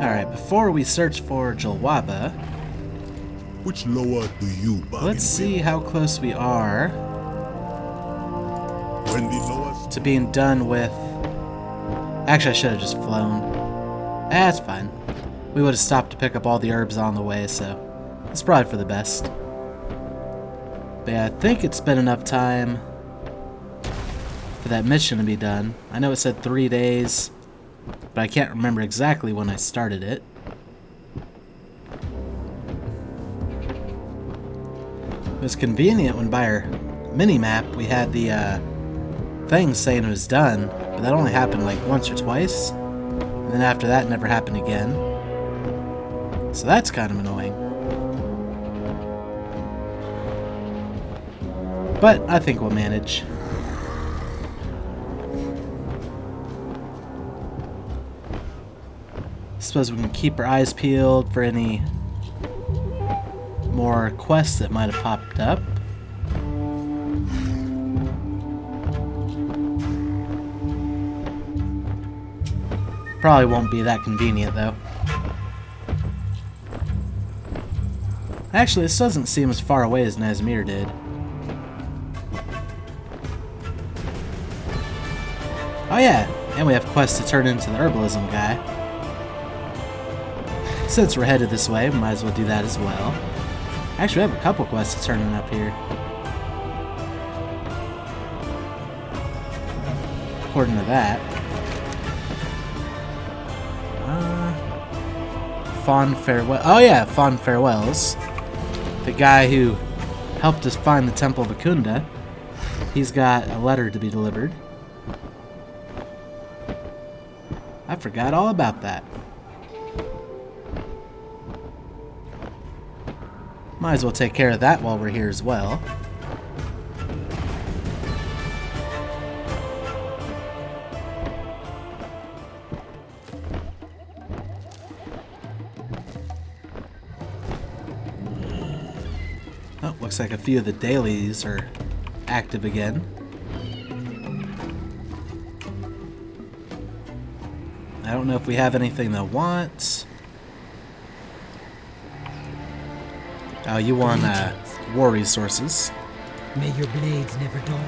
Alright, before we search for Jalwaba, Which lower do you bargain let's see how close we are with? When the lowest to being done with... Actually, I should have just flown. That's fine. We would have stopped to pick up all the herbs on the way, so it's probably for the best. But yeah, I think it's been enough time for that mission to be done. I know it said 3 days, but I can't remember exactly when I started it. It was convenient when by our mini-map we had the thing saying it was done, but that only happened like once or twice, and then after that it never happened again. So that's kind of annoying. But I think we'll manage. Suppose we can keep our eyes peeled for any more quests that might have popped up. Probably won't be that convenient though. Actually, this doesn't seem as far away as Nazmir did. Oh yeah, and we have quests to turn into the herbalism guy. Since we're headed this way, we might as well do that as well. Actually, we have a couple quests to turn in up here. According to that. Fond Farewell. Oh yeah, Fond Farewells. The guy who helped us find the Temple of Akunda. He's got a letter to be delivered. I forgot all about that. Might as well take care of that while we're here as well. Oh, looks like a few of the dailies are active again. I don't know if we have anything that wants. Oh, you want war resources. May your blades never dull.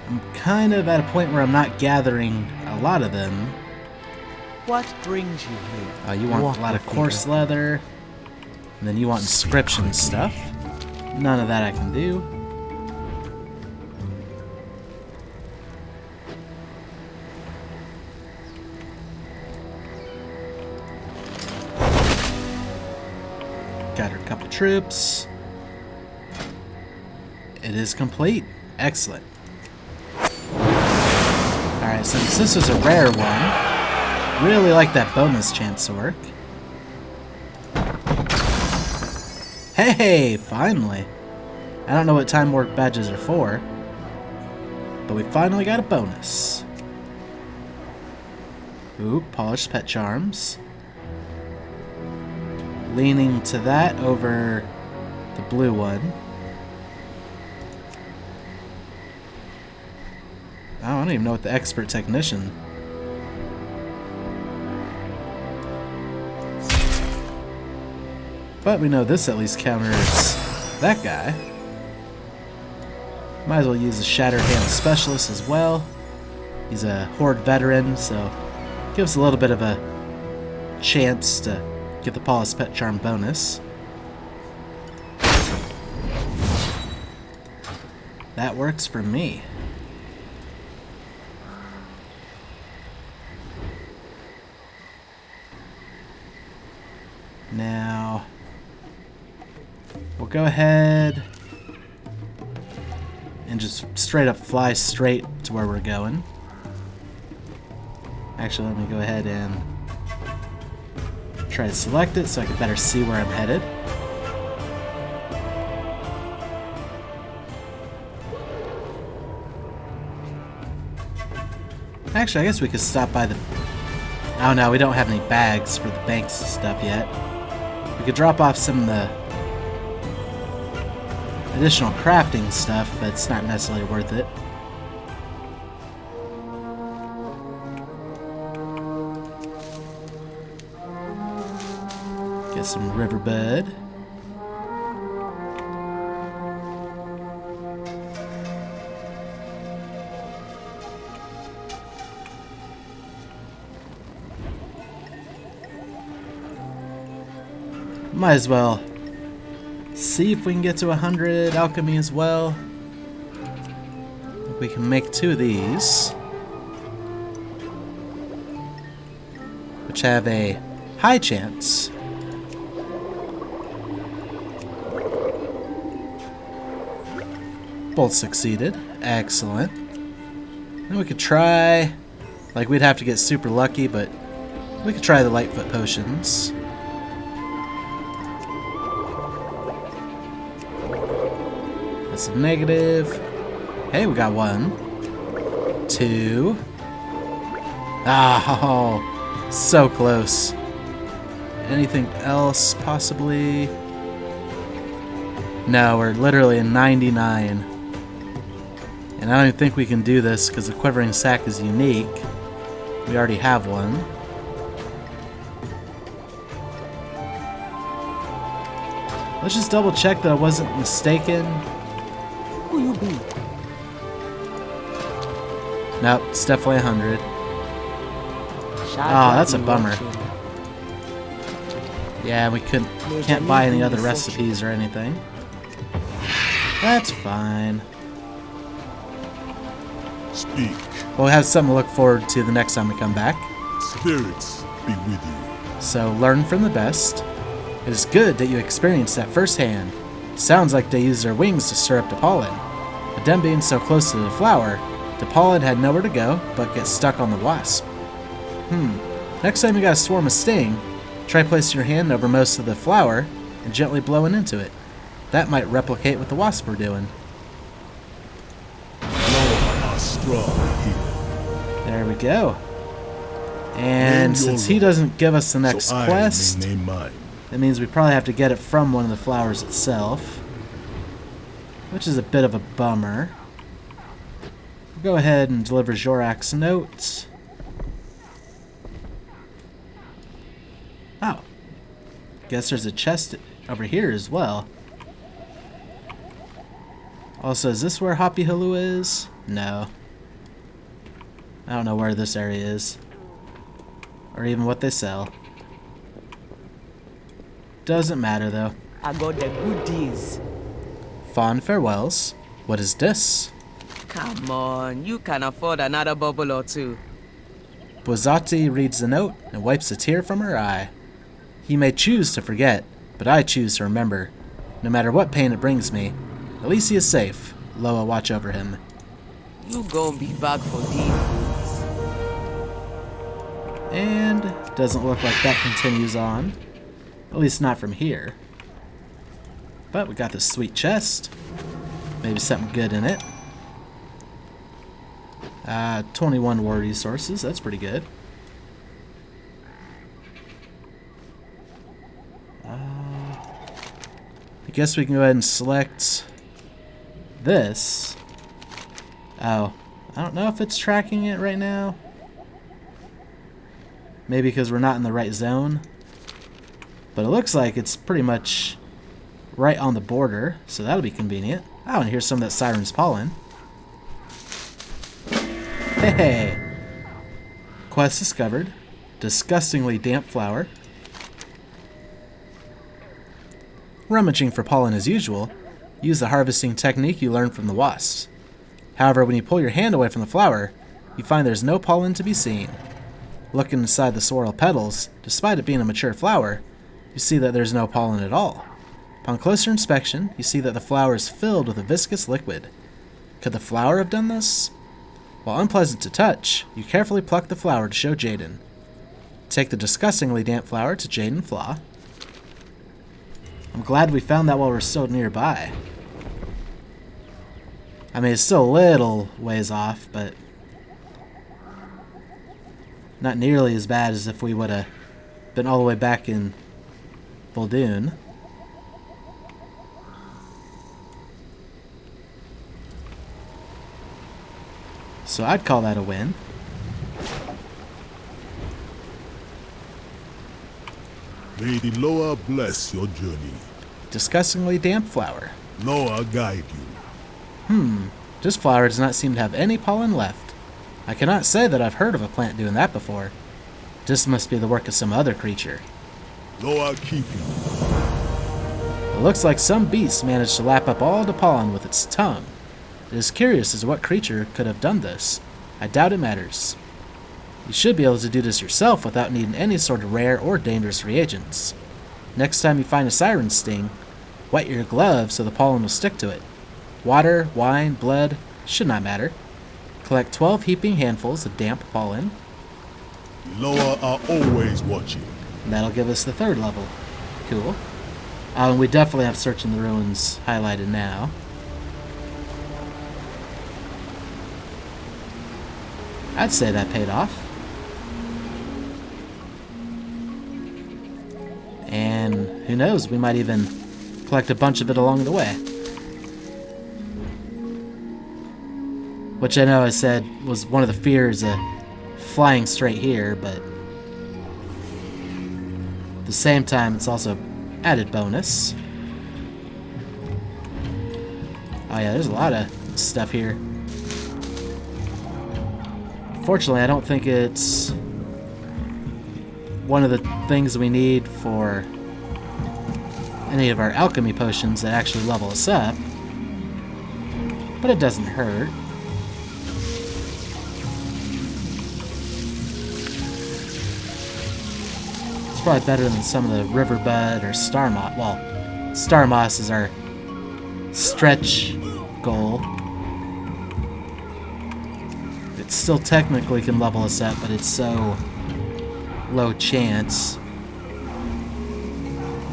I'm kind of at a point where I'm not gathering a lot of them. What brings you here? Oh, you want a lot of coarse leather. And then you want inscription stuff. None of that I can do. Got a couple troops. It is complete. Excellent. Alright, since this was a rare one, really like that bonus chance to work. Hey, finally. I don't know what time work badges are for, but we finally got a bonus. Ooh, polished pet charms. Leaning to that over the blue one. Oh, I don't even know what the expert technician. But we know this at least counters that guy. Might as well use the Shattered Hand Specialist as well. He's a Horde veteran, so gives a little bit of a chance to get the Polished Pet Charm bonus. That works for me. Now, we'll go ahead and just straight up fly straight to where we're going. Actually, let me go ahead and try to select it so I can better see where I'm headed. Actually, I guess we could stop by the... Oh no, we don't have any bags for the banks stuff yet. We could drop off some of the additional crafting stuff, but it's not necessarily worth it. Get some riverbed. Might as well see if we can get to 100 alchemy as well. We can make 2 of these, which have a high chance. Both succeeded. Excellent. Then we could try, like we'd have to get super lucky, but we could try the Lightfoot potions. That's a negative. Hey, we got 1, 2. Oh, so close. Anything else, possibly? No, we're literally in 99. And I don't even think we can do this because the Quivering Sack is unique. We already have one. Let's just double check that I wasn't mistaken. Who you be? Nope, it's definitely 100. Oh, that's a bummer. Yeah, we can't buy any other recipes or anything. That's fine. Speak. We'll have something to look forward to the next time we come back. Spirits be with you. So learn from the best. It is good that you experienced that firsthand. Sounds like they used their wings to stir up the pollen. But them being so close to the flower, the pollen had nowhere to go but get stuck on the wasp. Next time you got a swarm of sting, try placing your hand over most of the flower and gently blowing into it. That might replicate what the wasp were doing. There we go. And since he doesn't give us the next quest, that means we probably have to get it from one of the flowers itself, which is a bit of a bummer. We'll go ahead and deliver Jorak's note. Oh. Guess there's a chest over here as well. Also, is this where Hoppy Halua is? No. I don't know where this area is. Or even what they sell. Doesn't matter though. I got the goodies. Fond farewells. What is this? Come on, you can afford another bubble or 2. Bozati reads the note and wipes a tear from her eye. He may choose to forget, but I choose to remember. No matter what pain it brings me, at least he is safe. Loa watch over him. You gon' be back for these. And doesn't look like that continues on. At least not from here. But we got this sweet chest. Maybe something good in it. 21 war resources. That's pretty good. I guess we can go ahead and select this. Oh, I don't know if it's tracking it right now. Maybe because we're not in the right zone. But it looks like it's pretty much right on the border, so that'll be convenient. Oh, and here's some of that Siren's pollen. Hey! Quest discovered. Disgustingly damp flower. Rummaging for pollen as usual, use the harvesting technique you learned from the wasps. However, when you pull your hand away from the flower, you find there's no pollen to be seen. Looking inside the sorrel petals, despite it being a mature flower, you see that there's no pollen at all. Upon closer inspection, you see that the flower is filled with a viscous liquid. Could the flower have done this? While unpleasant to touch, you carefully pluck the flower to show Jaden. Take the disgustingly damp flower to Jaden Flaw. I'm glad we found that while we're still nearby. I mean, it's still a little ways off, but not nearly as bad as if we would have been all the way back in Vol'dun. So I'd call that a win. May the Loa bless your journey. Disgustingly damp flower. Loa guide you. This flower does not seem to have any pollen left. I cannot say that I've heard of a plant doing that before. This must be the work of some other creature. Loa keep you. It looks like some beast managed to lap up all the pollen with its tongue. It is curious as to what creature could have done this. I doubt it matters. You should be able to do this yourself without needing any sort of rare or dangerous reagents. Next time you find a siren sting, wet your glove so the pollen will stick to it. Water, wine, blood, should not matter. Collect 12 heaping handfuls of damp pollen. The Loa are always watching. And that'll give us the 3rd level. Cool. And we definitely have Searching the Ruins highlighted now. I'd say that paid off. And who knows, we might even collect a bunch of it along the way. Which I know I said was one of the fears of flying straight here, but at the same time it's also added bonus. Oh yeah, there's a lot of stuff here. Fortunately, I don't think it's one of the things we need for any of our alchemy potions that actually level us up. But it doesn't hurt. It's probably better than some of the riverbud or star moss. Well, star moss is our stretch goal. It still technically can level us up, but it's so low chance.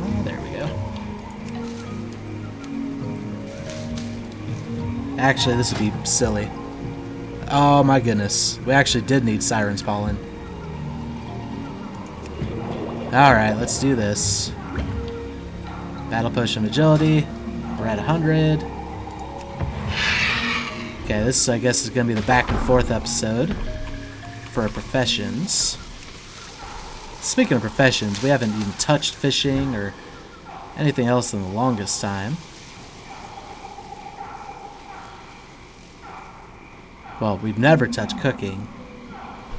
Oh, there we go. Actually, this would be silly. Oh my goodness. We actually did need Siren's Pollen. Alright, let's do this. Battle Potion of Agility. We're at 100. Okay, this I guess is going to be the back and forth episode for our professions. Speaking of professions, we haven't even touched fishing or anything else in the longest time. Well, we've never touched cooking,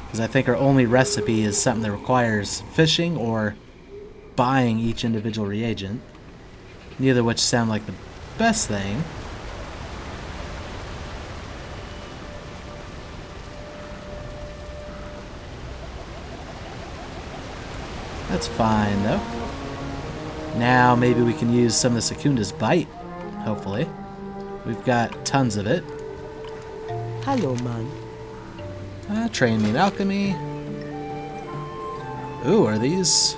because I think our only recipe is something that requires fishing or buying each individual reagent, neither of which sound like the best thing. That's fine, though. Now maybe we can use some of the Secunda's Bite, hopefully. We've got tons of it. Hello, man. Train me in alchemy. Ooh, are these...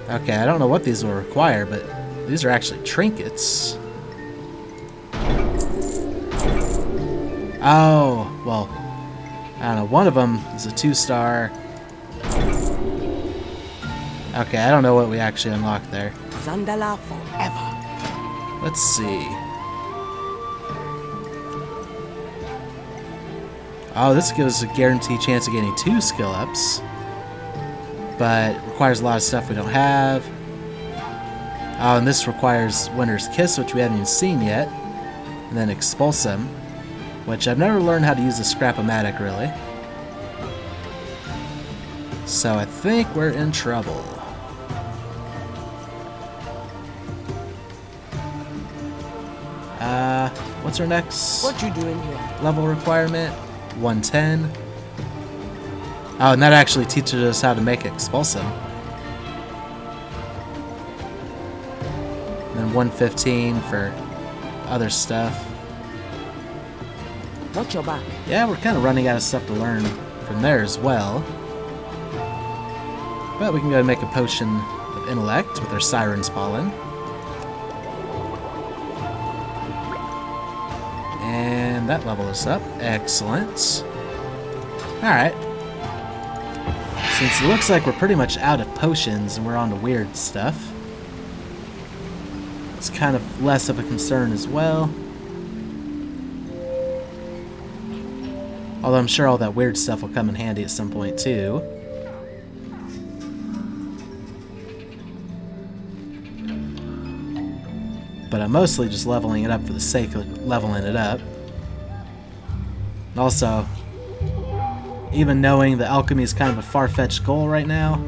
Okay, I don't know what these will require, but these are actually trinkets. Oh, well, I don't know. One of them is a 2-star. Okay, I don't know what we actually unlocked there. Zandalar forever. Let's see. Oh, this gives us a guaranteed chance of getting 2 skill ups. But it requires a lot of stuff we don't have. Oh, and this requires Winter's Kiss, which we haven't even seen yet. And then Expulsum, which I've never learned how to use the Scrap-O-Matic, really. So I think we're in trouble. What's our next What you doing here? level requirement? 110. Oh, and that actually teaches us how to make Expulsum. And then 115 for other stuff. Watch your back. Yeah, we're kind of running out of stuff to learn from there as well. But we can go and make a potion of intellect with our Siren's Pollen. And that level us up. Excellent. Alright. Since it looks like we're pretty much out of potions and we're on to weird stuff, it's kind of less of a concern as well. Although I'm sure all that weird stuff will come in handy at some point too. but I'm mostly just leveling it up for the sake of leveling it up. And also, even knowing that alchemy is kind of a far-fetched goal right now,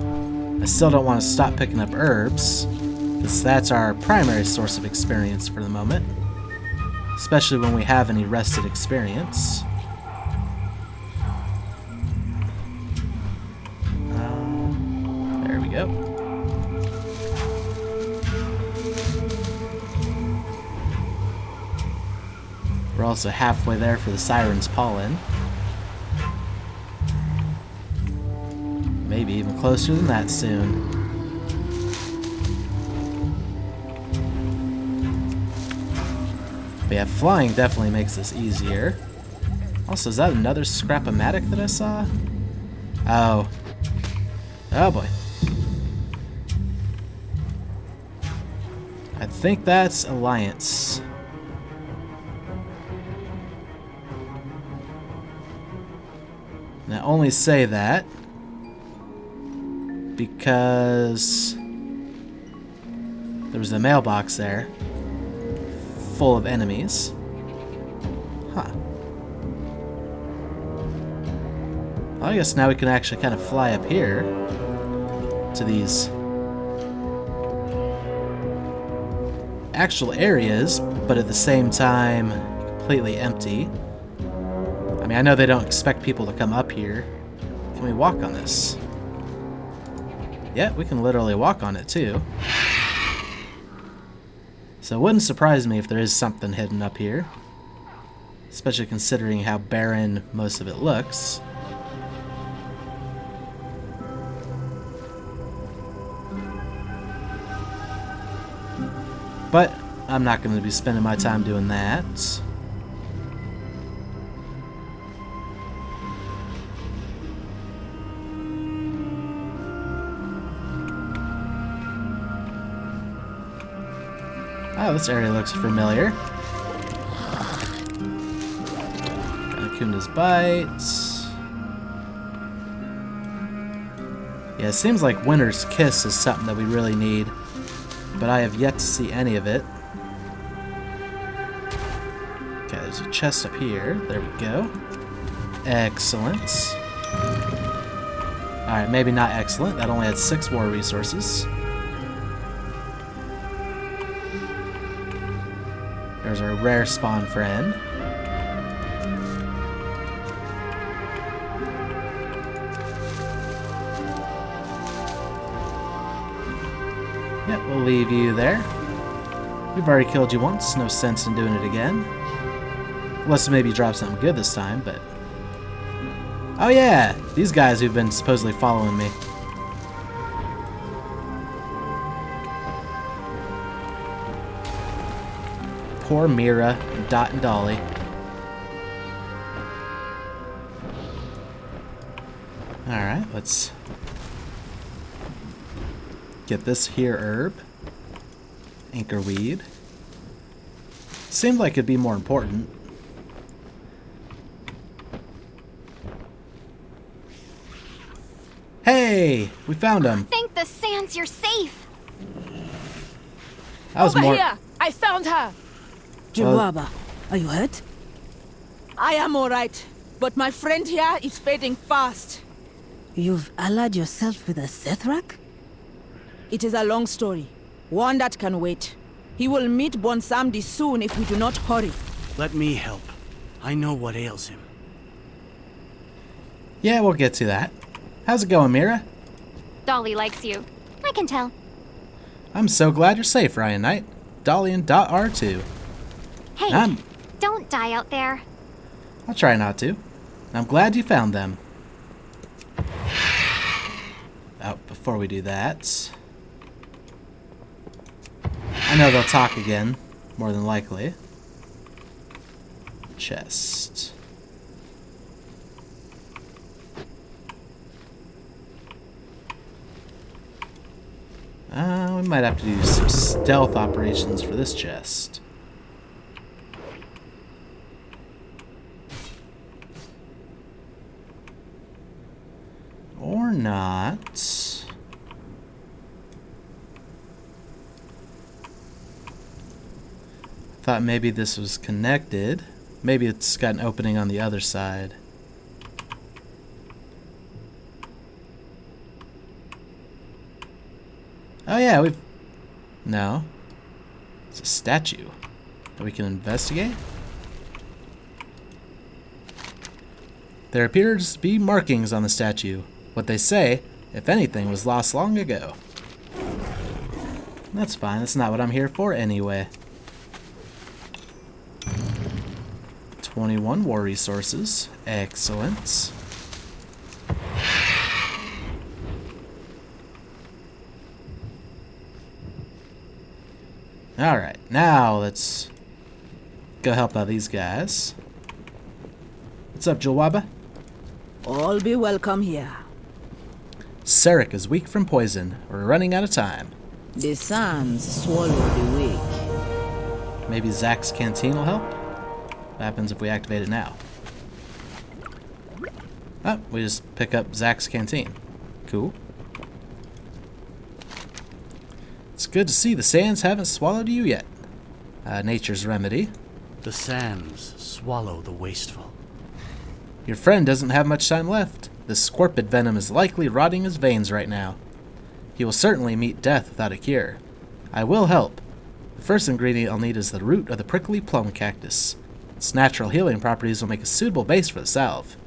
I still don't want to stop picking up herbs, because that's our primary source of experience for the moment, especially when we have any rested experience. There we go. We're also halfway there for the Siren's Pollen. Maybe even closer than that soon. But yeah, flying definitely makes this easier. Also, is that another Scrap-O-Matic that I saw? Oh. Oh boy. I think that's Alliance. And I only say that because there was a mailbox there full of enemies. Huh. Well, I guess now we can actually kind of fly up here to these actual areas, but at the same time completely empty. I mean, I know they don't expect people to come up here. Can we walk on this? Yeah, we can literally walk on it too. So it wouldn't surprise me if there is something hidden up here, especially considering how barren most of it looks. But I'm not going to be spending my time doing that. Oh, this area looks familiar. Anaconda's Bite. Yeah, it seems like Winter's Kiss is something that we really need, but I have yet to see any of it. Okay, there's a chest up here. There we go. Excellent. Alright, maybe not excellent. That only had 6 war resources. There's our rare spawn friend. Yep, we'll leave you there. We've already killed you once, no sense in doing it again. Unless maybe drop something good this time, but... Oh yeah! These guys who've been supposedly following me. Poor Mira, Dot, and Dolly. Alright, let's get this here herb. Anchorweed. Seemed like it'd be more important. Hey! We found him! Thank the sands you're safe! That was Over more... here! I found her! Jiwaba, are you hurt? I am alright, but my friend here is fading fast. You've allied yourself with a Sethrak? It is a long story, one that can wait. He will meet Bonsamdi soon if we do not hurry. Let me help. I know what ails him. Yeah, we'll get to that. How's it going, Mira? Dolly likes you. I can tell. I'm so glad you're safe, Ryan Knight. Dolly and Dot are too. Hey, don't die out there. I'll try not to. I'm glad you found them. Oh, before we do that... I know they'll talk again, more than likely. Chest. We might have to do some stealth operations for this chest. Or not. Thought maybe this was connected. Maybe it's got an opening on the other side. Oh yeah, we've... No. It's a statue that we can investigate. There appears to be markings on the statue. What they say, if anything, was lost long ago. That's fine. That's not what I'm here for anyway. 21 war resources. Excellent. Alright, now let's go help out these guys. What's up, Julwaba? All be welcome here. Sethrak is weak from poison. We're running out of time. The sands swallow the weak. Maybe Zack's canteen will help? What happens if we activate it now? Oh, we just pick up Zack's canteen. Cool. It's good to see the sands haven't swallowed you yet. Nature's remedy. The sands swallow the wasteful. Your friend doesn't have much time left. This scorpid venom is likely rotting his veins right now. He will certainly meet death without a cure. I will help. The first ingredient I'll need is the root of the prickly plum cactus. Its natural healing properties will make a suitable base for the salve.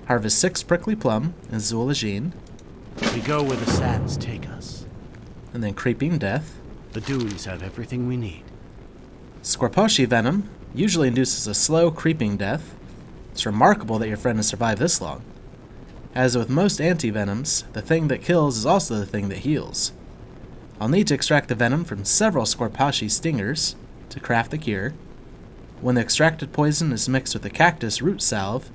Harvest 6 prickly plum in Zul'Ajin. We go where the sands take us. And then creeping death. The dunes have everything we need. Scorposhi venom usually induces a slow, creeping death. It's remarkable that your friend has survived this long. As with most anti-venoms, the thing that kills is also the thing that heals. I'll need to extract the venom from several Scorposhi stingers to craft the cure. When the extracted poison is mixed with the cactus root salve,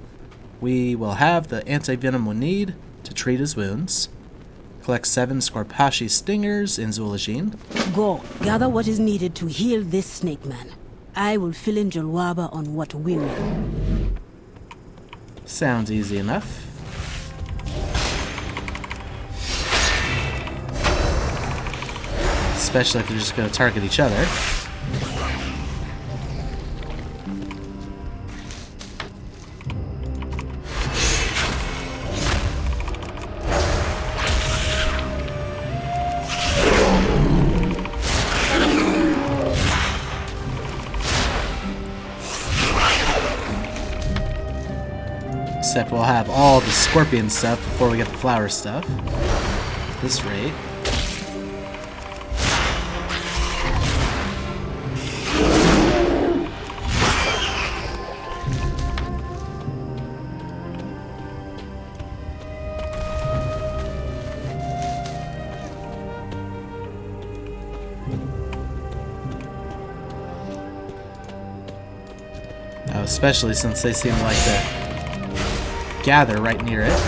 we will have the anti-venom we'll need to treat his wounds. Collect 7 Scorposhi stingers in Zul'Ajin. Go, gather what is needed to heal this snake man. I will fill in Julwaba on what we know. Sounds easy enough. Especially if they're just going to target each other. Except we'll have all the scorpion stuff before we get the flower stuff. At this rate. Especially since they seem like to gather right near it.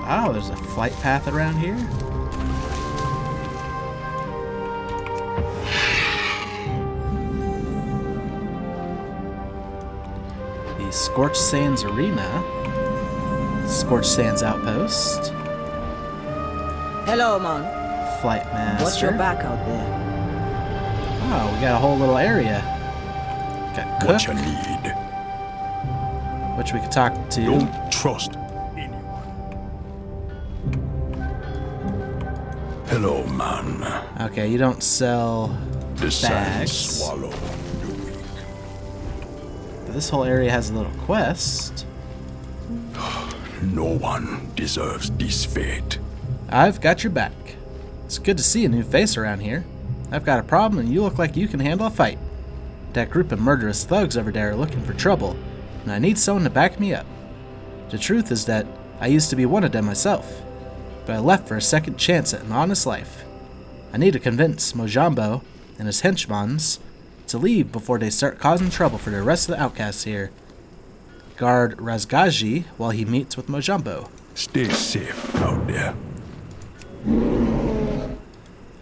Oh, there's a flight path around here. Scorched Sands Arena. Scorched Sands Outpost. Hello, man. Flight Master. What's your back out there? Oh, we got a whole little area. Got Cook, What you need. which we could talk to. Don't trust anyone. Hello, man. Okay, you don't sell The sands bags. swallow the weak. But this whole area has a little quest. No one deserves this fate. I've got your back. It's good to see a new face around here. I've got a problem and you look like you can handle a fight. That group of murderous thugs over there are looking for trouble, and I need someone to back me up. The truth is that I used to be one of them myself, but I left for a second chance at an honest life. I need to convince Mojambo and his henchmans to leave before they start causing trouble for the rest of the outcasts here. Guard Razgaji while he meets with Mojambo. Stay safe out there.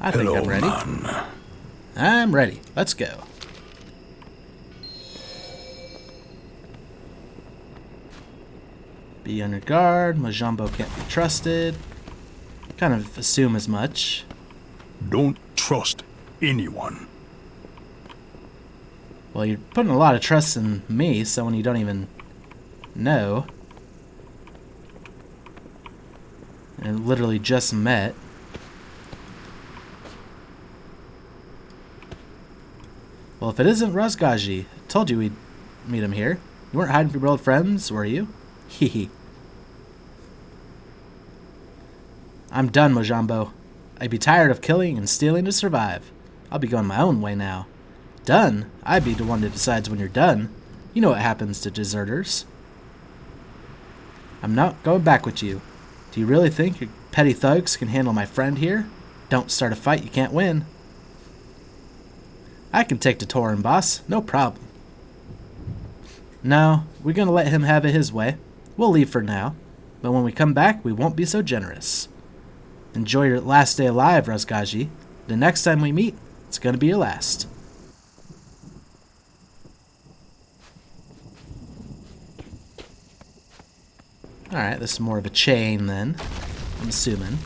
I think Hello, I'm ready. man. I'm ready. Let's go. Be on your guard. Mojambo can't be trusted. Kind of assume as much. Don't trust anyone. Well, you're putting a lot of trust in me, someone you don't even know. And literally just met. Well, if it isn't Razgaji, I told you we'd meet him here. You weren't hiding from your old friends, were you? Hehe. I'm done, Mojambo. I'd be tired of killing and stealing to survive. I'll be going my own way now. Done? I'd be the one that decides when you're done. You know what happens to deserters. I'm not going back with you. Do you really think your petty thugs can handle my friend here? Don't start a fight you can't win. I can take the Tauren, boss. No problem. No, we're gonna let him have it his way. We'll leave for now. But when we come back, we won't be so generous. Enjoy your last day alive, Razgaji. The next time we meet, it's gonna be your last. Alright, this is more of a chain then, I'm assuming.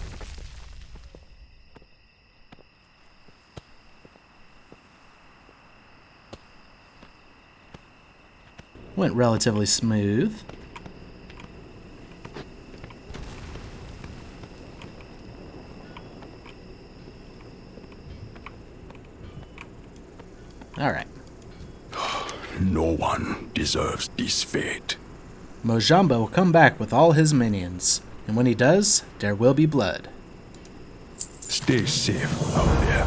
Went relatively smooth. Alright. No one deserves this fate. Mojambo will come back with all his minions, and when he does, there will be blood. Stay safe out there.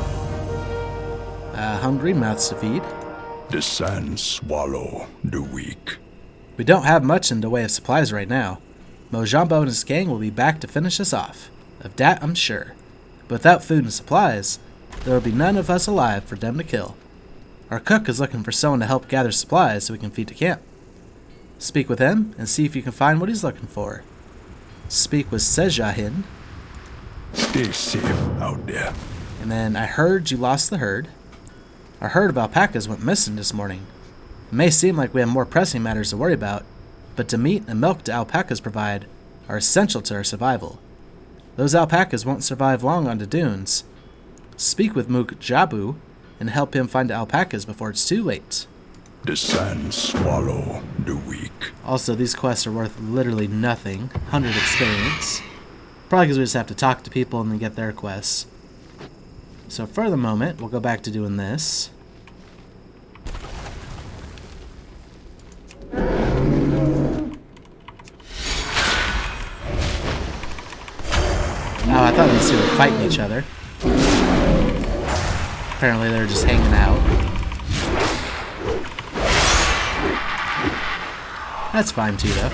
Hungry mouths to feed. The sands swallow the weak. We don't have much in the way of supplies right now. Mojambo and his gang will be back to finish us off. Of that I'm sure. But without food and supplies, there will be none of us alive for them to kill. Our cook is looking for someone to help gather supplies so we can feed the camp. Speak with him and see if you can find what he's looking for. Speak with Sejahin. Stay safe out there. And then I heard you lost the herd. Our herd of alpacas went missing this morning. It may seem like we have more pressing matters to worry about, but the meat and milk the alpacas provide are essential to our survival. Those alpacas won't survive long on the dunes. Speak with Mukjabu and help him find the alpacas before it's too late. The sands swallow the weak. Also, these quests are worth literally nothing. 100 experience. Probably because we just have to talk to people and then get their quests. So for the moment, we'll go back to doing this. Oh, I thought these two were fighting each other. Apparently they're just hanging out. That's fine too, though.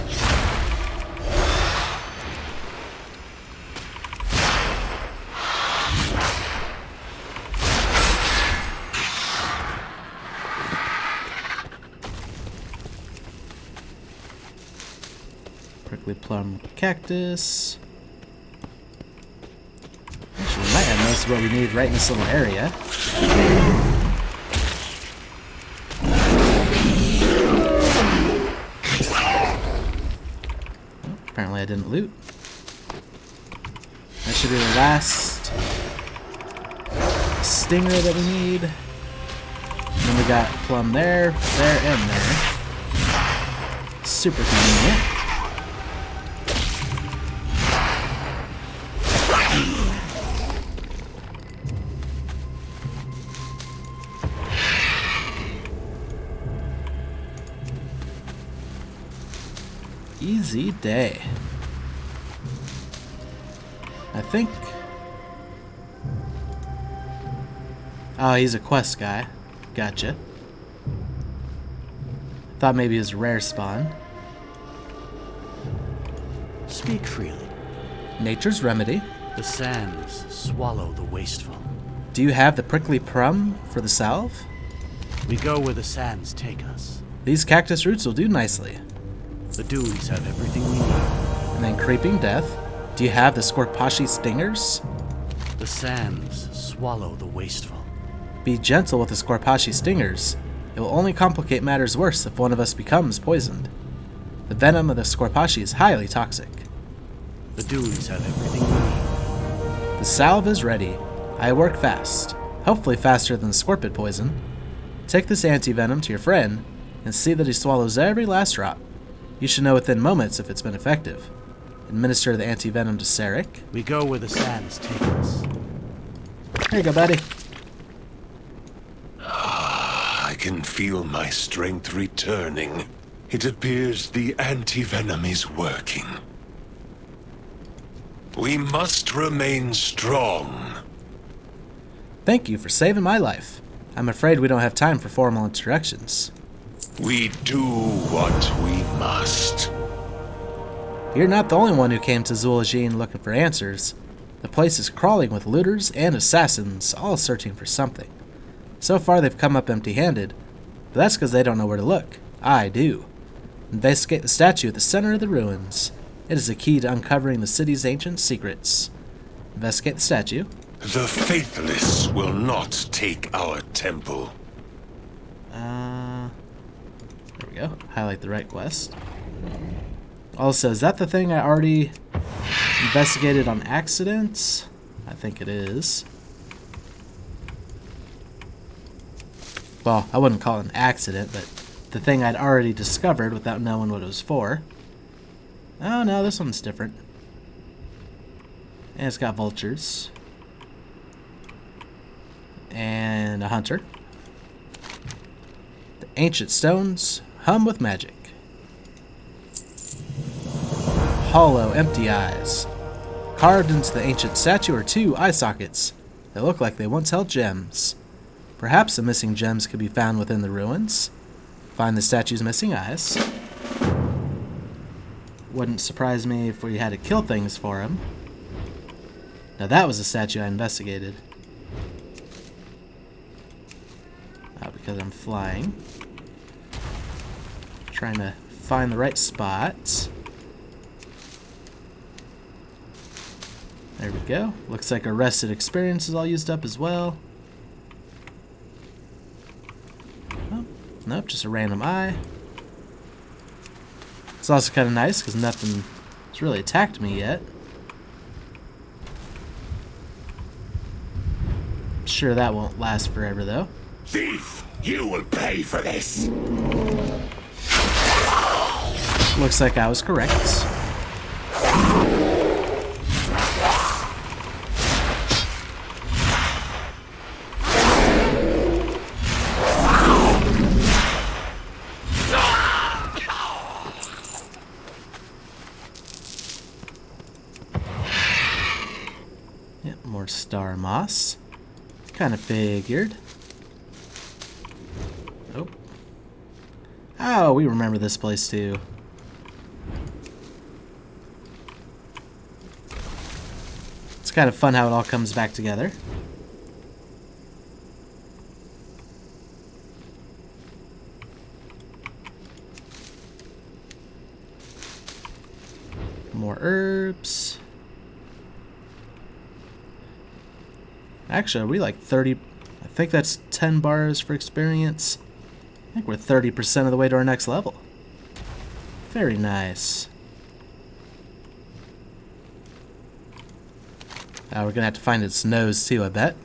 Prickly plum cactus. Actually, we might have most of what we need right in this little area. Apparently I didn't loot. That should be the last stinger that we need. And then we got plum there, there, and there. Super convenient. Easy day. I think... Oh, he's a quest guy. Gotcha. Thought maybe it was a rare spawn. Speak freely. Nature's remedy. The sands swallow the wasteful. Do you have the prickly plum for the salve? We go where the sands take us. These cactus roots will do nicely. The dunes have everything we need. And then creeping death. Do you have the Scorpashi stingers? The sands swallow the wasteful. Be gentle with the Scorpashi stingers. It will only complicate matters worse if one of us becomes poisoned. The venom of the Scorpashi is highly toxic. The dunes have everything we need. The salve is ready. I work fast. Hopefully faster than the scorpion poison. Take this anti-venom to your friend and see that he swallows every last drop. You should know within moments if it's been effective. Administer the anti-venom to Sethrak. We go where the sands take us. Here you go, buddy. I can feel my strength returning. It appears the anti-venom is working. We must remain strong. Thank you for saving my life. I'm afraid we don't have time for formal introductions. We do what we must. You're not the only one who came to Zul'Ajin looking for answers. The place is crawling with looters and assassins, all searching for something. So far they've come up empty-handed, but that's because they don't know where to look. I do. Investigate the statue at the center of the ruins. It is the key to uncovering the city's ancient secrets. Investigate the statue. The faithless will not take our temple. There we go. Highlight the right quest. Also, is that the thing I already investigated on accident? I think it is. Well, I wouldn't call it an accident, but the thing I'd already discovered without knowing what it was for. Oh no, this one's different. And it's got vultures. And a hunter. The ancient stones hum with magic. Hollow, empty eyes. Carved into the ancient statue are 2 eye sockets that look like they once held gems. Perhaps the missing gems could be found within the ruins. Find the statue's missing eyes. Wouldn't surprise me if we had to kill things for him. Now that was a statue I investigated. Because I'm flying. Trying to find the right spot. There we go. Looks like our rested experience is all used up as well. Oh, nope, just a random eye. It's also kind of nice because nothing has really attacked me yet. Sure, that won't last forever though. Thief, you will pay for this. Looks like I was correct. Yep, more star moss. Kind of figured. Oh, we remember this place too. It's kind of fun how it all comes back together. More herbs. Actually, are we like 30? I think that's 10 bars for experience. I think we're 30% of the way to our next level. Very nice. We're gonna have to find its nose too, I bet.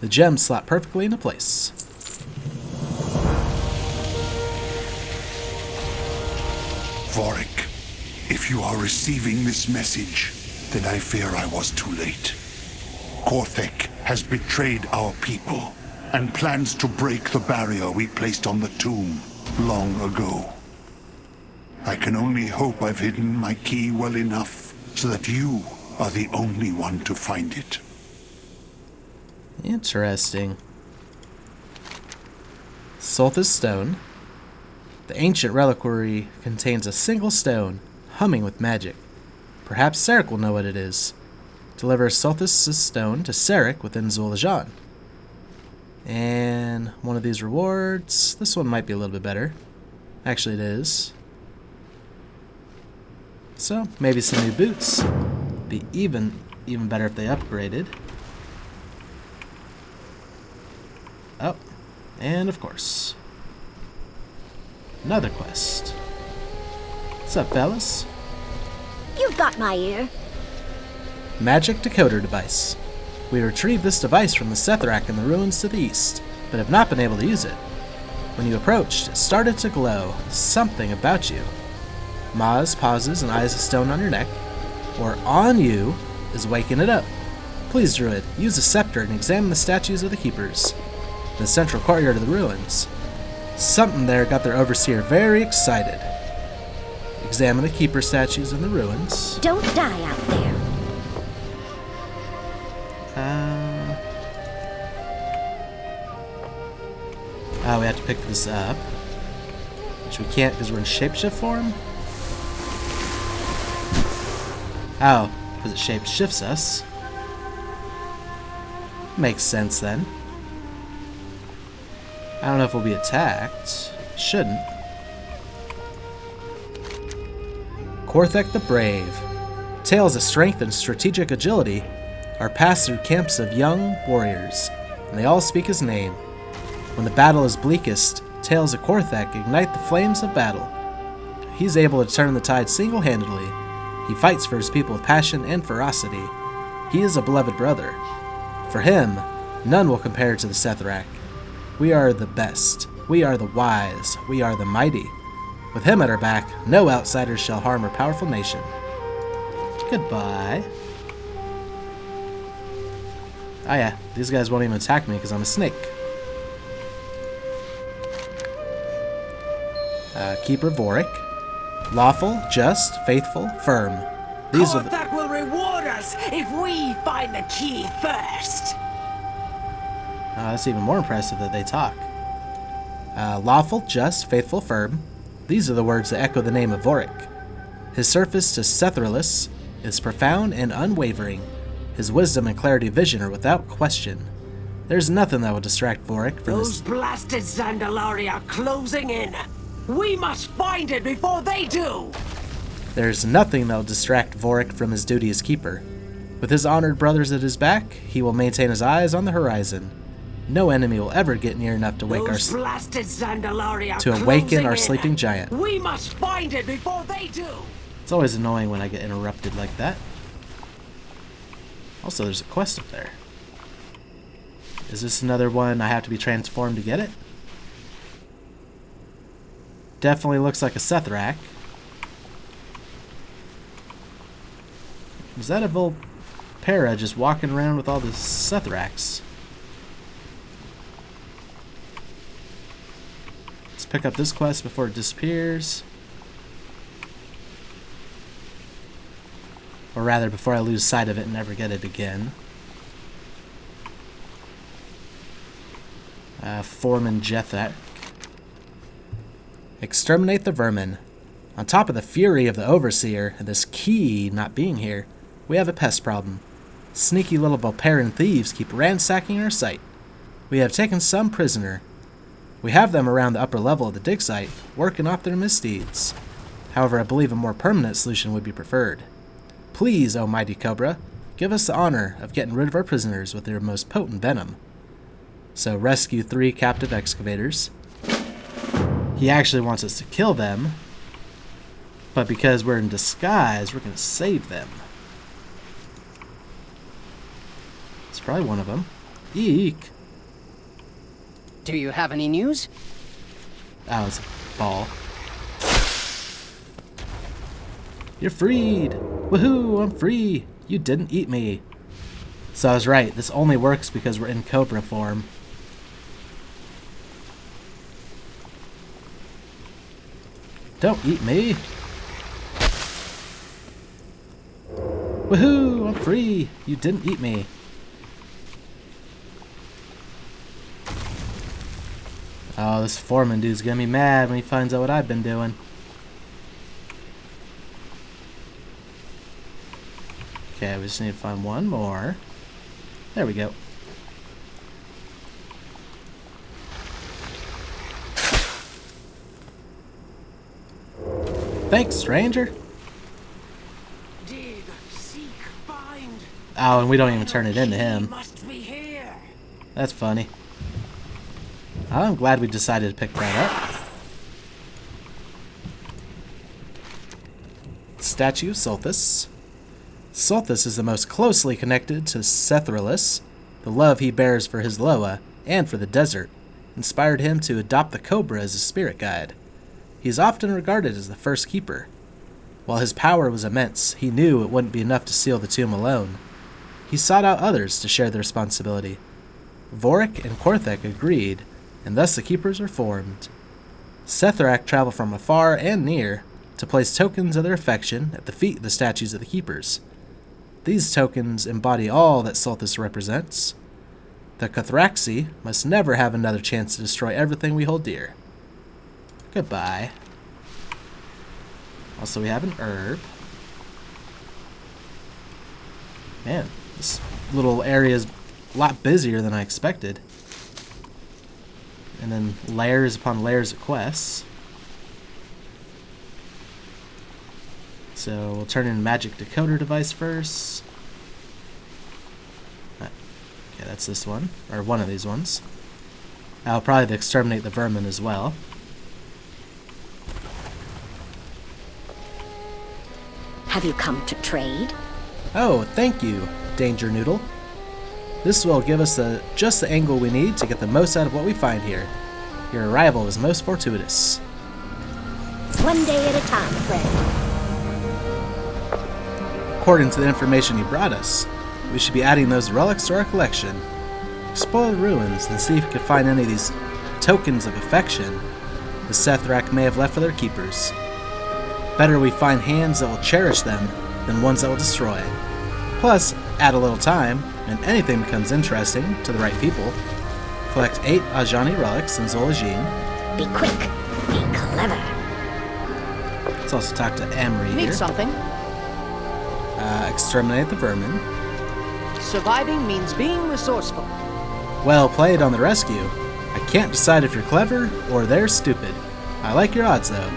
The gems slot perfectly into place. Vorik, if you are receiving this message, then I fear I was too late. Korthek has betrayed our people and plans to break the barrier we placed on the tomb long ago. I can only hope I've hidden my key well enough so that you are the only one to find it. Interesting. Solth's stone. The ancient reliquary contains a single stone, humming with magic. Perhaps Sethrak will know what it is. Deliver Solth's stone to Sethrak within Zul'Ajin. And one of these rewards. This one might be a little bit better. Actually, it is. So, maybe some new boots. Be even better if they upgraded. And of course, another quest. What's up, fellas? You've got my ear. Magic decoder device. We retrieved this device from the Sethrak in the ruins to the east, but have not been able to use it. When you approached, it started to glow. Something about you. Maz pauses and eyes a stone on your neck, or on you, is waking it up. Please, Druid, use the scepter and examine the statues of the keepers in the central courtyard of the ruins. Something there got their overseer very excited. Examine the keeper statues in the ruins. Don't die out there. We have to pick this up, which we can't because we're in shapeshift form. Oh, because it shapeshifts us. Makes sense then. I don't know if we'll be attacked. Shouldn't. Korthek the Brave. Tales of strength and strategic agility are passed through camps of young warriors, and they all speak his name. When the battle is bleakest, tales of Korthek ignite the flames of battle. He's able to turn the tide single-handedly. He fights for his people with passion and ferocity. He is a beloved brother. For him, none will compare to the Sethrak. We are the best. We are the wise. We are the mighty. With him at our back, no outsiders shall harm our powerful nation. Goodbye. Oh yeah, these guys won't even attack me because I'm a snake. Keeper Vorik. Lawful, just, faithful, firm. These are the... Korthek will reward us if we find the key first. That's even more impressive that they talk. Lawful, just, faithful, firm. These are the words that echo the name of Vorik. His service to Sethralus is profound and unwavering. His wisdom and clarity of vision are without question. There's nothing that will distract Vorik from Those blasted Zandalari are closing in. We must find it before they do! There's nothing that will distract Vorik from his duty as keeper. With his honored brothers at his back, he will maintain his eyes on the horizon. No enemy will ever get near enough to awaken our sleeping giant. We must find it before they do! It's always annoying when I get interrupted like that. Also, there's a quest up there. Is this another one I have to be transformed to get it? Definitely looks like a Sethrak. Is that a Volpera just walking around with all the Sethraks? Let's pick up this quest before it disappears. Or rather, before I lose sight of it and never get it again. Foreman Jethak. Exterminate the vermin. On top of the fury of the Overseer and this key not being here, we have a pest problem. Sneaky little Volperan thieves keep ransacking our site. We have taken some prisoner. We have them around the upper level of the dig site, working off their misdeeds. However, I believe a more permanent solution would be preferred. Please, O mighty Cobra, give us the honor of getting rid of our prisoners with their most potent venom. So rescue 3 captive excavators. He actually wants us to kill them, but because we're in disguise, we're going to save them. It's probably one of them. Eek. Do you have any news? Oh, it's a ball. You're freed! Woohoo! I'm free! You didn't eat me. So I was right. This only works because we're in Cobra form. Don't eat me! Woohoo! I'm free! You didn't eat me. Oh, this foreman dude's gonna be mad when he finds out what I've been doing. Okay, we just need to find one more. There we go. Thanks, stranger. Dig, seek, find. Oh, and we don't even turn it into him. Must be here. That's funny. I'm glad we decided to pick that up. Statue of Solthus. Solthus is the most closely connected to Sethralis. The love he bears for his Loa and for the desert inspired him to adopt the cobra as his spirit guide. He is often regarded as the first keeper. While his power was immense, he knew it wouldn't be enough to seal the tomb alone. He sought out others to share the responsibility. Vorik and Korthek agreed, and thus the keepers were formed. Sethrak traveled from afar and near to place tokens of their affection at the feet of the statues of the keepers. These tokens embody all that Solthus represents. The Cathraxi must never have another chance to destroy everything we hold dear. Goodbye. Also, we have an herb. Man, this little area is a lot busier than I expected. And then layers upon layers of quests. So we'll turn in a magic decoder device first. Okay, that's this one, or one of these ones. I'll probably exterminate the vermin as well. Have you come to trade? Oh, thank you, Danger Noodle. This will give us just the angle we need to get the most out of what we find here. Your arrival was most fortuitous. One day at a time, friend. According to the information you brought us, we should be adding those relics to our collection. Explore the ruins and see if we can find any of these tokens of affection the Sethrak may have left for their keepers. Better we find hands that will cherish them than ones that will destroy. Plus, add a little time, and anything becomes interesting to the right people. Collect 8 Ajani relics in Zolajin. Be quick. Be clever. Let's also talk to Amri Need here. something? Exterminate the vermin. Surviving means being resourceful. Well played on the rescue. I can't decide if you're clever or they're stupid. I like your odds, though.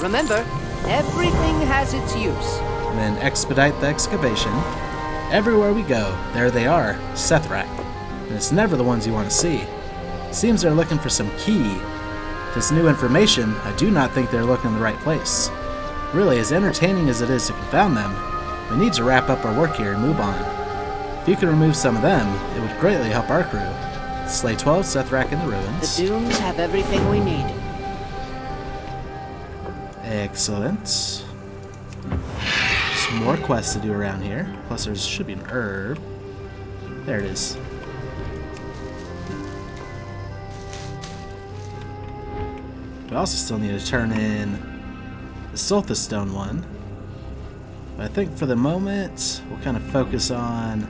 Remember, everything has its use. And then expedite the excavation. Everywhere we go, there they are, Sethrak. And it's never the ones you want to see. Seems they're looking for some key. This new information, I do not think they're looking in the right place. Really, as entertaining as it is to confound them, we need to wrap up our work here and move on. If you could remove some of them, it would greatly help our crew. Slay 12 Sethrak in the ruins. The dunes have everything we need. Excellent. Some more quests to do around here. Plus there should be an herb. There it is. We also still need to turn in the Solthus Stone one. But I think for the moment, we'll kind of focus on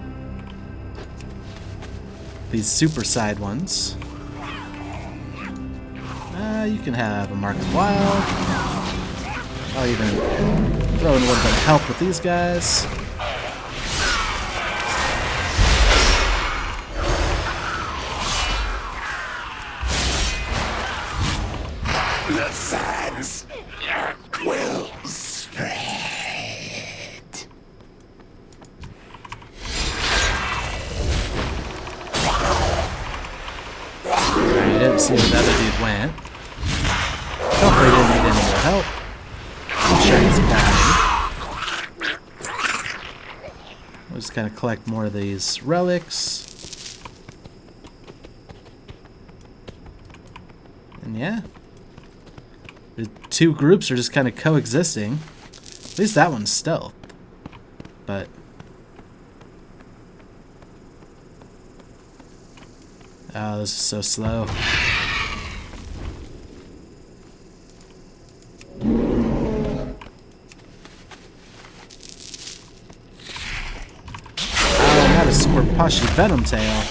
these super side ones. You can have a Mark of Wild. I'll even throw in a little bit of help with these guys. The sands will spread. Alright, I didn't see where the other dude went. Hopefully he didn't need any more help. I'm sure he's fine. We'll just kind of collect more of these relics. And yeah. The two groups are just kind of coexisting. At least that one's stealth. But oh, this is so slow. Oh, not a super pushy venom tail.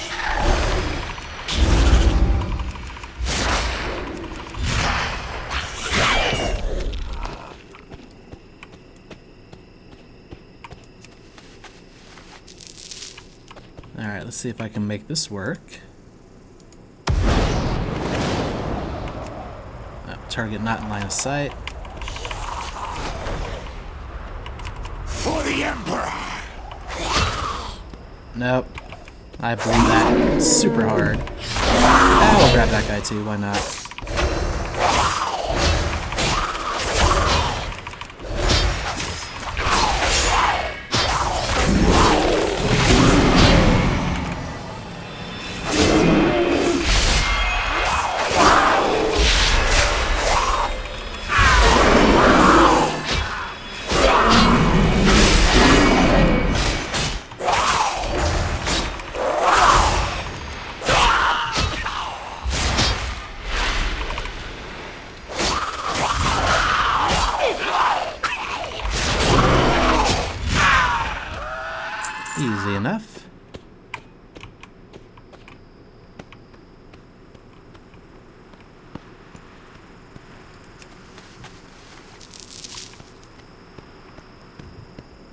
Alright, let's see if I can make this work. Target not in line of sight. For the Emperor! Nope. I blew that super hard. We'll grab that guy too, why not? Easy enough.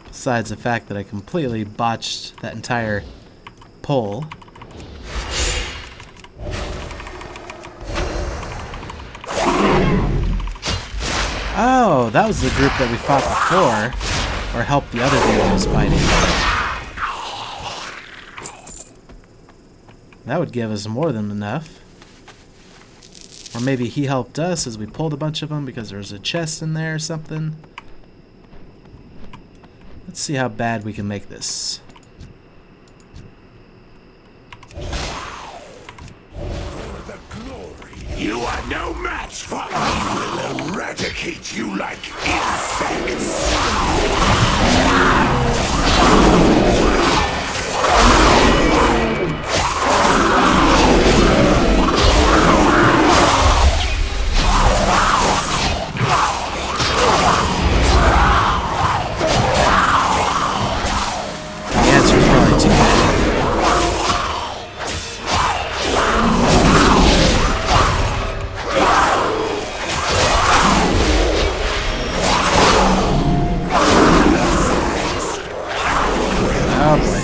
Besides the fact that I completely botched that entire pull. Oh, that was the group that we fought before, or helped the other dude who was fighting. That would give us more than enough. Or maybe he helped us as we pulled a bunch of them because there was a chest in there or something. Let's see how bad we can make this. You are no match for me. I will eradicate you like insects. The answer is probably too bad. Oh boy.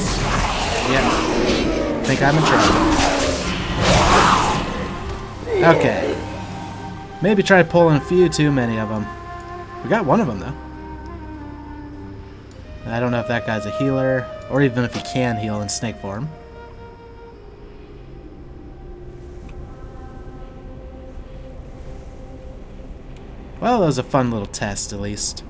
Yeah. Think I'm in trouble. Okay. Maybe try pulling a few too many of them. We got one of them though. I don't know if that guy's a healer, or even if he can heal in snake form. Well, that was a fun little test, at least.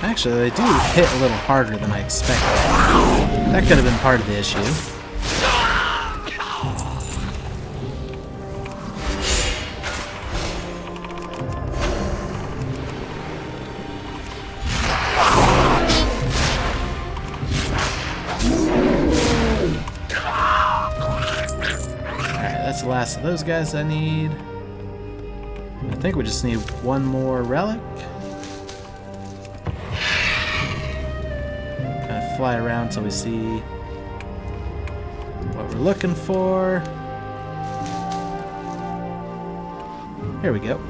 Actually, they do hit a little harder than I expected. That could have been part of the issue. Alright, that's the last of those guys I need. I think we just need one more relic. Fly around till we see what we're looking for. Here we go.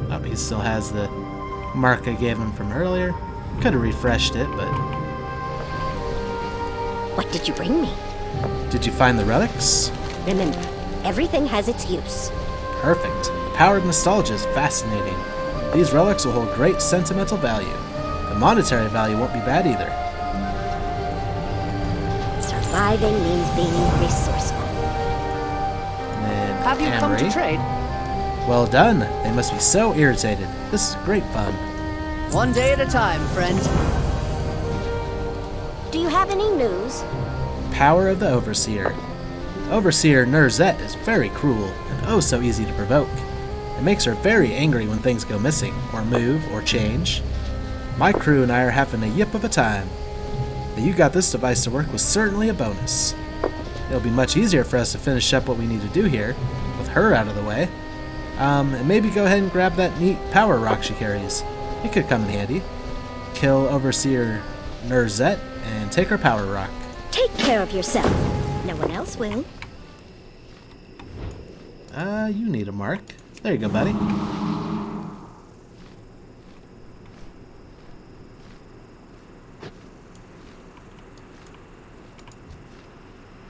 Oh, he still has the mark I gave him from earlier. Could have refreshed it, but... What did you bring me? Did you find the relics? Remember, everything has its use. Perfect. The power of nostalgia is fascinating. These relics will hold great sentimental value. The monetary value won't be bad either. Surviving means being resourceful. And Have you come to trade? Well done. They must be so irritated. This is great fun. One day at a time, friend. Do you have any news? Power of the Overseer. Overseer Nurzet is very cruel and oh so easy to provoke. It makes her very angry when things go missing, or move, or change. My crew and I are having a yip of a time. That you got this device to work was certainly a bonus. It'll be much easier for us to finish up what we need to do here, with her out of the way. And maybe go ahead and grab that neat power rock she carries. It could come in handy. Kill Overseer Nurzet and take her power rock. Take care of yourself. No one else will. You need a mark. There you go, buddy.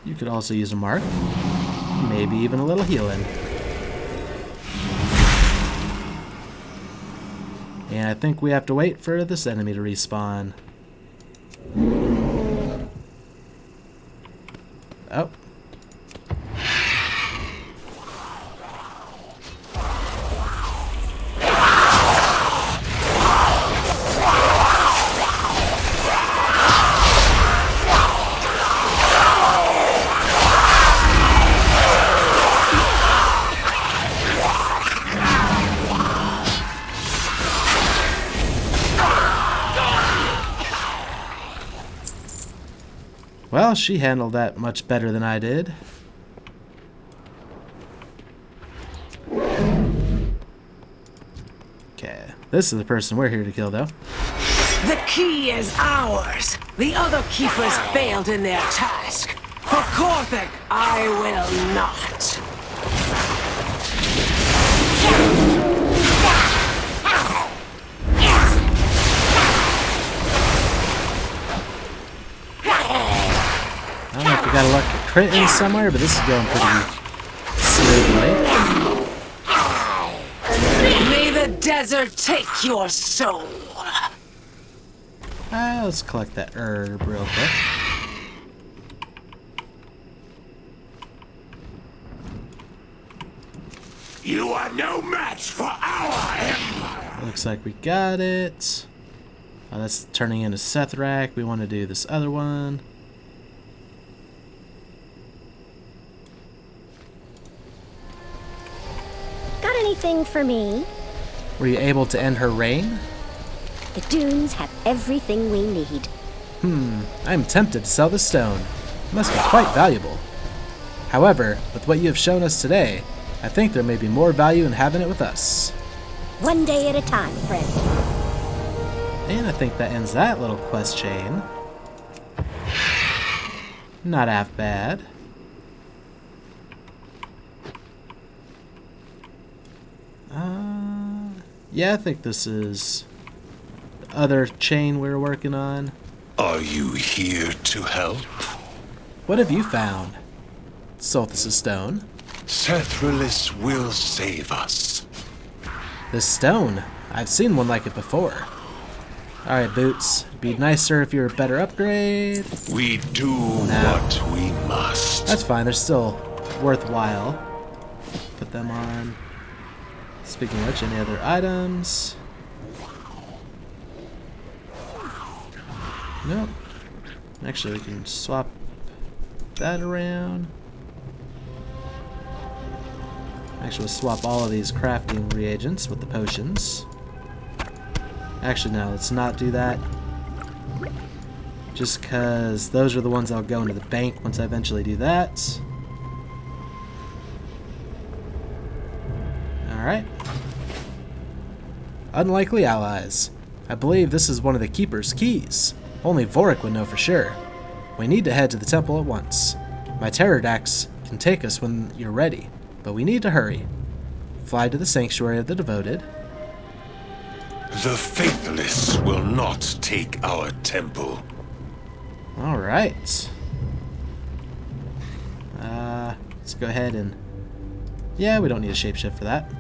You could also use a mark. Maybe even a little healing. And I think we have to wait for this enemy to respawn. Oh. Well, she handled that much better than I did. Okay, this is the person we're here to kill, though. The key is ours. The other keepers failed in their task. For Korthik, I will not. I don't know if we got a lucky crit in somewhere, but this is going pretty smoothly. May the desert take your soul. Let's collect that herb real quick. You are no match for our empire. Looks like we got it. Oh, that's turning into Sethrak. We want to do this other one. Got anything for me? Were you able to end her reign? The dunes have everything we need. I'm tempted to sell the stone. It must be quite valuable. However, with what you have shown us today, I think there may be more value in having it with us. One day at a time, friend. And I think that ends that little quest chain. Not half bad. Yeah, I think this is the other chain we were working on. Are you here to help? What have you found? Solthus' stone. Sethrak will save us. This stone. I've seen one like it before. Alright, Boots. It'd be nicer if you were a better upgrade. We do what we must. That's fine. They're still worthwhile. Put them on. Speaking of which, any other items? Nope. Actually, we can swap that around. Actually, we'll swap all of these crafting reagents with the potions. Actually, no, let's not do that. Just because those are the ones that'll go into the bank once I eventually do that. Alright. Unlikely allies. I believe this is one of the Keeper's keys. Only Vorik would know for sure. We need to head to the temple at once. My Pterodax can take us when you're ready, but we need to hurry. Fly to the Sanctuary of the Devoted. The Faithless will not take our temple. Alright. Let's go ahead and... Yeah, we don't need a shapeshift for that.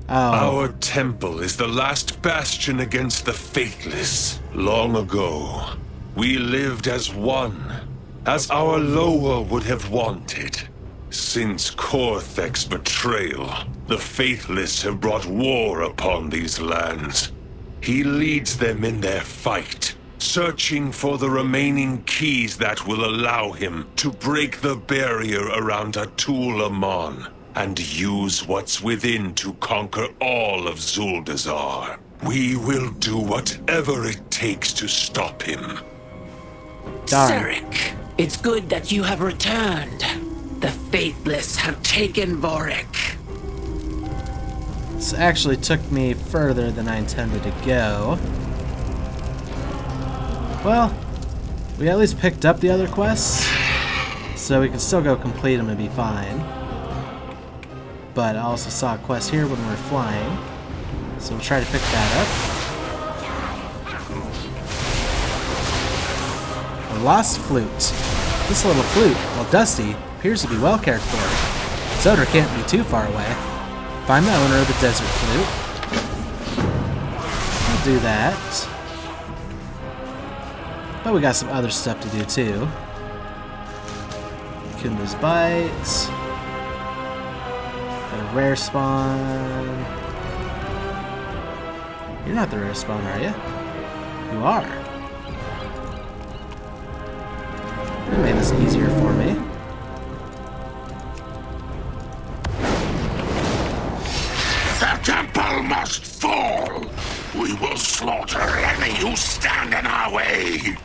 Oh. Our temple is the last bastion against the Faithless. Long ago, we lived as one, as our Loa would have wanted. Since Korthek's betrayal, the Faithless have brought war upon these lands. He leads them in their fight, searching for the remaining keys that will allow him to break the barrier around Atul Aman and use what's within to conquer all of Zuldazar. We will do whatever it takes to stop him. Sethrak, it's good that you have returned. The Faithless have taken Vorik. This actually took me further than I intended to go. Well, we at least picked up the other quests, so we can still go complete them and be fine. But I also saw a quest here when we were flying, so we'll try to pick that up. A lost flute. This little flute, while dusty, appears to be well cared for. Its odor can't be too far away. Find the owner of the desert flute. I'll do that. But we got some other stuff to do too. Kunda's Bite. Got a rare spawn. You're not the rare spawn, are you? You are. You made this easier for me. The temple must fall! We will slaughter any who stand in our way!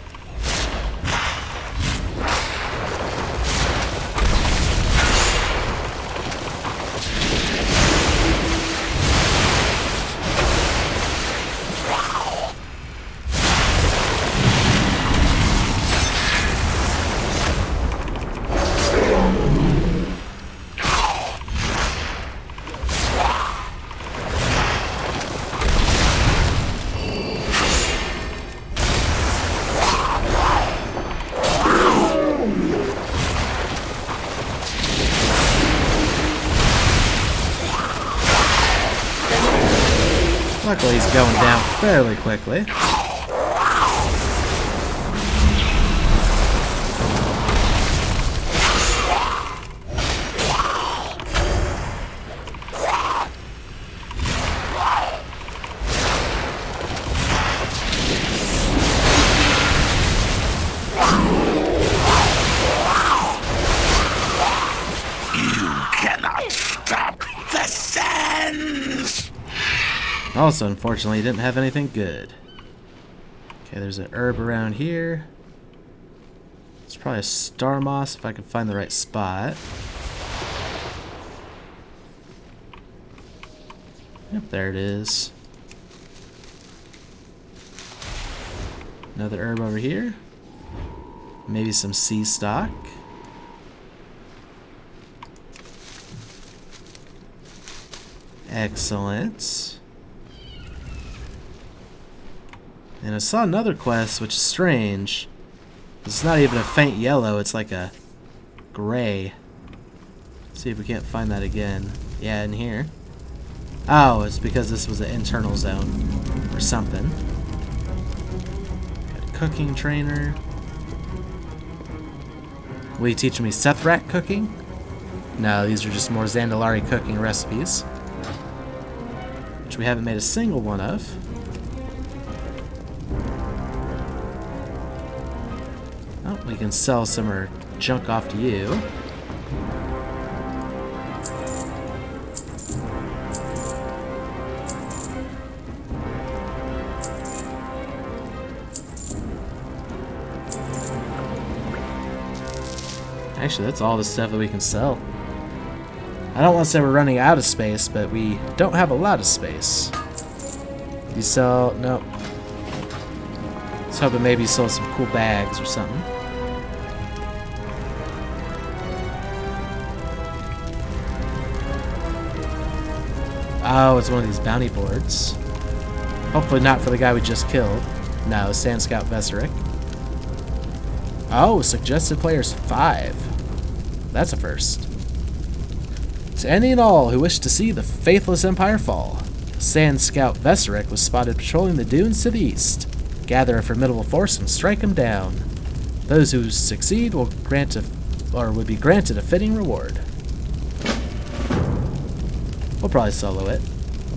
Luckily he's going down fairly quickly. Also, unfortunately, he didn't have anything good. Okay, there's an herb around here. It's probably a star moss if I can find the right spot. Yep, there it is. Another herb over here. Maybe some sea stock. Excellent. And I saw another quest, which is strange. It's not even a faint yellow, it's like a gray. Let's see if we can't find that again. Yeah, in here. Oh, it's because this was an internal zone or something. Got a cooking trainer. Will you teach me Sethrak cooking? No, these are just more Zandalari cooking recipes, which we haven't made a single one of. Oh, we can sell some or junk off to you. Actually, that's all the stuff that we can sell. I don't want to say we're running out of space, but we don't have a lot of space. You sell... Nope. I was hoping maybe you sold some cool bags or something. Oh, it's one of these bounty boards. Hopefully not for the guy we just killed. No, Sand Scout Veseric. Oh, suggested players 5. That's a first. To any and all who wish to see the faithless Empire fall, Sand Scout Veseric was spotted patrolling the dunes to the east. Gather a formidable force and strike him down. Those who succeed will be granted a fitting reward. We'll probably solo it.